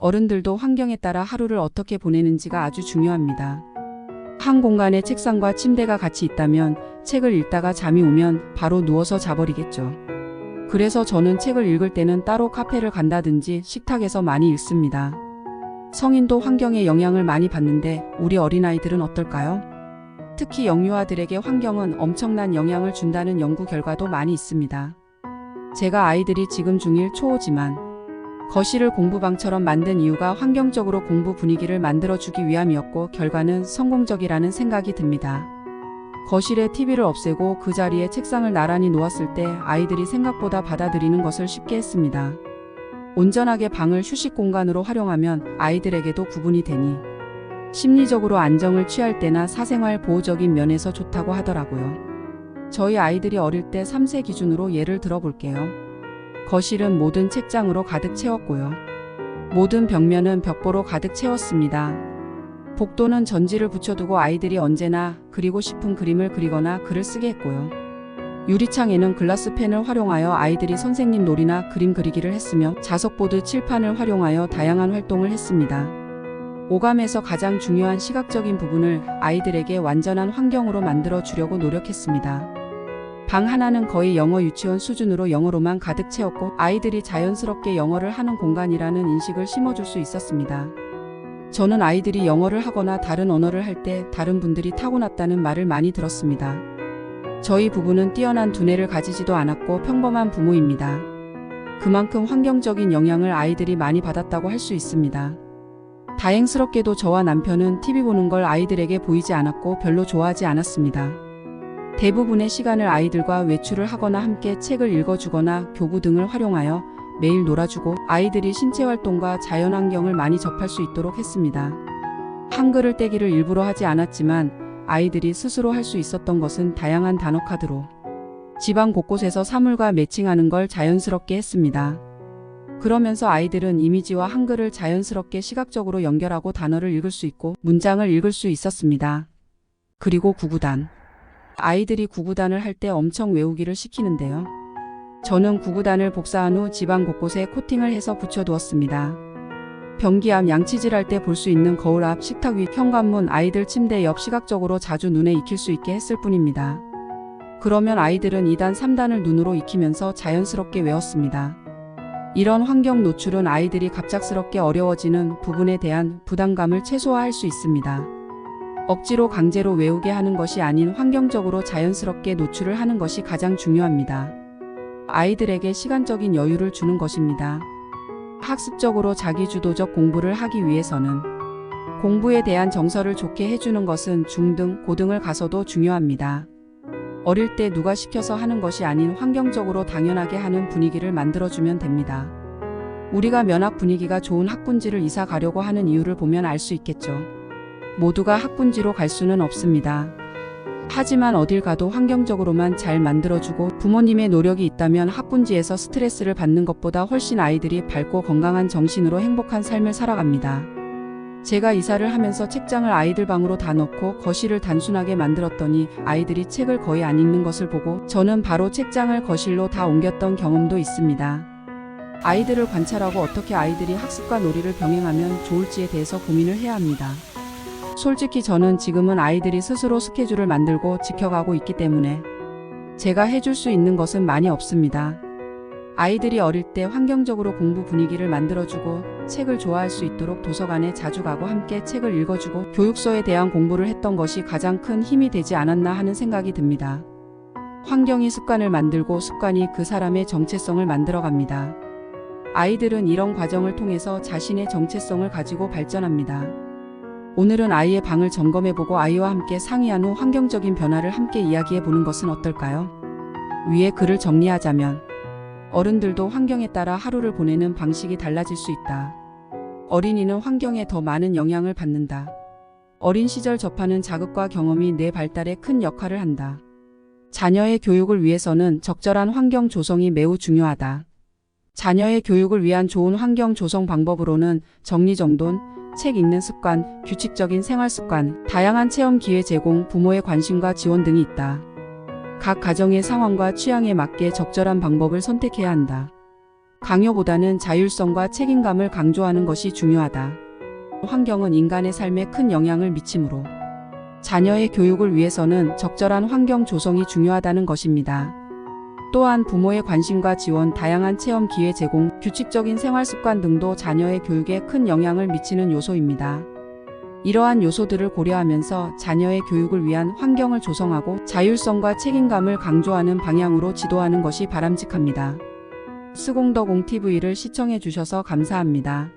어른들도 환경에 따라 하루를 어떻게 보내는지가 아주 중요합니다. 한 공간에 책상과 침대가 같이 있다면 책을 읽다가 잠이 오면 바로 누워서 자버리겠죠. 그래서 저는 책을 읽을 때는 따로 카페를 간다든지 식탁에서 많이 읽습니다. 성인도 환경의 영향을 많이 받는데 우리 어린아이들은 어떨까요? 특히 영유아들에게 환경은 엄청난 영향을 준다는 연구 결과도 많이 있습니다. 제가 아이들이 지금 중1 초호지만 거실을 공부방처럼 만든 이유가 환경적으로 공부 분위기를 만들어주기 위함이었고 결과는 성공적이라는 생각이 듭니다. 거실에 TV를 없애고 그 자리에 책상을 나란히 놓았을 때 아이들이 생각보다 받아들이는 것을 쉽게 했습니다. 온전하게 방을 휴식 공간으로 활용하면 아이들에게도 구분이 되니 심리적으로 안정을 취할 때나 사생활 보호적인 면에서 좋다고 하더라고요. 저희 아이들이 어릴 때 3세 기준으로 예를 들어볼게요. 거실은 모든 책장으로 가득 채웠고요. 모든 벽면은 벽보로 가득 채웠습니다. 복도는 전지를 붙여두고 아이들이 언제나 그리고 싶은 그림을 그리거나 글을 쓰게 했고요. 유리창에는 글라스펜을 활용하여 아이들이 선생님 놀이나 그림 그리기를 했으며 자석보드 칠판을 활용하여 다양한 활동을 했습니다. 오감에서 가장 중요한 시각적인 부분을 아이들에게 완전한 환경으로 만들어 주려고 노력했습니다. 방 하나는 거의 영어 유치원 수준으로 영어로만 가득 채웠고 아이들이 자연스럽게 영어를 하는 공간이라는 인식을 심어줄 수 있었습니다. 저는 아이들이 영어를 하거나 다른 언어를 할 때 다른 분들이 타고났다는 말을 많이 들었습니다. 저희 부부는 뛰어난 두뇌를 가지지도 않았고 평범한 부모입니다. 그만큼 환경적인 영향을 아이들이 많이 받았다고 할 수 있습니다. 다행스럽게도 저와 남편은 TV 보는 걸 아이들에게 보이지 않았고 별로 좋아하지 않았습니다. 대부분의 시간을 아이들과 외출을 하거나 함께 책을 읽어주거나 교구 등을 활용하여 매일 놀아주고 아이들이 신체활동과 자연환경을 많이 접할 수 있도록 했습니다. 한글을 떼기를 일부러 하지 않았지만 아이들이 스스로 할 수 있었던 것은 다양한 단어 카드로 집안 곳곳에서 사물과 매칭하는 걸 자연스럽게 했습니다. 그러면서 아이들은 이미지와 한글을 자연스럽게 시각적으로 연결하고 단어를 읽을 수 있고 문장을 읽을 수 있었습니다. 그리고 구구단. 아이들이 구구단을 할 때 엄청 외우기를 시키는데요. 저는 구구단을 복사한 후 집안 곳곳에 코팅을 해서 붙여두었습니다. 변기 앞 양치질할 때 볼 수 있는 거울 앞 식탁 위 현관문 아이들 침대 옆 시각적으로 자주 눈에 익힐 수 있게 했을 뿐입니다. 그러면 아이들은 2단 3단을 눈으로 익히면서 자연스럽게 외웠습니다. 이런 환경 노출은 아이들이 갑작스럽게 어려워지는 부분에 대한 부담감을 최소화할 수 있습니다. 억지로 강제로 외우게 하는 것이 아닌 환경적으로 자연스럽게 노출을 하는 것이 가장 중요합니다. 아이들에게 시간적인 여유를 주는 것입니다. 학습적으로 자기주도적 공부를 하기 위해서는 공부에 대한 정서를 좋게 해주는 것은 중등, 고등을 가서도 중요합니다. 어릴 때 누가 시켜서 하는 것이 아닌 환경적으로 당연하게 하는 분위기를 만들어주면 됩니다. 우리가 면학 분위기가 좋은 학군지를 이사 가려고 하는 이유를 보면 알 수 있겠죠. 모두가 학군지로 갈 수는 없습니다. 하지만 어딜 가도 환경적으로만 잘 만들어주고 부모님의 노력이 있다면 학군지에서 스트레스를 받는 것보다 훨씬 아이들이 밝고 건강한 정신으로 행복한 삶을 살아갑니다. 제가 이사를 하면서 책장을 아이들 방으로 다 넣고 거실을 단순하게 만들었더니 아이들이 책을 거의 안 읽는 것을 보고 저는 바로 책장을 거실로 다 옮겼던 경험도 있습니다. 아이들을 관찰하고 어떻게 아이들이 학습과 놀이를 병행하면 좋을지에 대해서 고민을 해야 합니다. 솔직히 저는 지금은 아이들이 스스로 스케줄을 만들고 지켜가고 있기 때문에 제가 해줄 수 있는 것은 많이 없습니다. 아이들이 어릴 때 환경적으로 공부 분위기를 만들어주고 책을 좋아할 수 있도록 도서관에 자주 가고 함께 책을 읽어주고 교육서에 대한 공부를 했던 것이 가장 큰 힘이 되지 않았나 하는 생각이 듭니다. 환경이 습관을 만들고 습관이 그 사람의 정체성을 만들어갑니다. 아이들은 이런 과정을 통해서 자신의 정체성을 가지고 발전합니다. 오늘은 아이의 방을 점검해보고 아이와 함께 상의한 후 환경적인 변화를 함께 이야기해보는 것은 어떨까요? 위에 글을 정리하자면 어른들도 환경에 따라 하루를 보내는 방식이 달라질 수 있다. 어린이는 환경에 더 많은 영향을 받는다. 어린 시절 접하는 자극과 경험이 내 발달에 큰 역할을 한다. 자녀의 교육을 위해서는 적절한 환경 조성이 매우 중요하다. 자녀의 교육을 위한 좋은 환경 조성 방법으로는 정리정돈, 책 읽는 습관, 규칙적인 생활 습관, 다양한 체험 기회 제공, 부모의 관심과 지원 등이 있다. 각 가정의 상황과 취향에 맞게 적절한 방법을 선택해야 한다. 강요보다는 자율성과 책임감을 강조하는 것이 중요하다. 환경은 인간의 삶에 큰 영향을 미치므로 자녀의 교육을 위해서는 적절한 환경 조성이 중요하다는 것입니다. 또한 부모의 관심과 지원, 다양한 체험 기회 제공, 규칙적인 생활 습관 등도 자녀의 교육에 큰 영향을 미치는 요소입니다. 이러한 요소들을 고려하면서 자녀의 교육을 위한 환경을 조성하고 자율성과 책임감을 강조하는 방향으로 지도하는 것이 바람직합니다. 스공더공TV를 시청해 주셔서 감사합니다.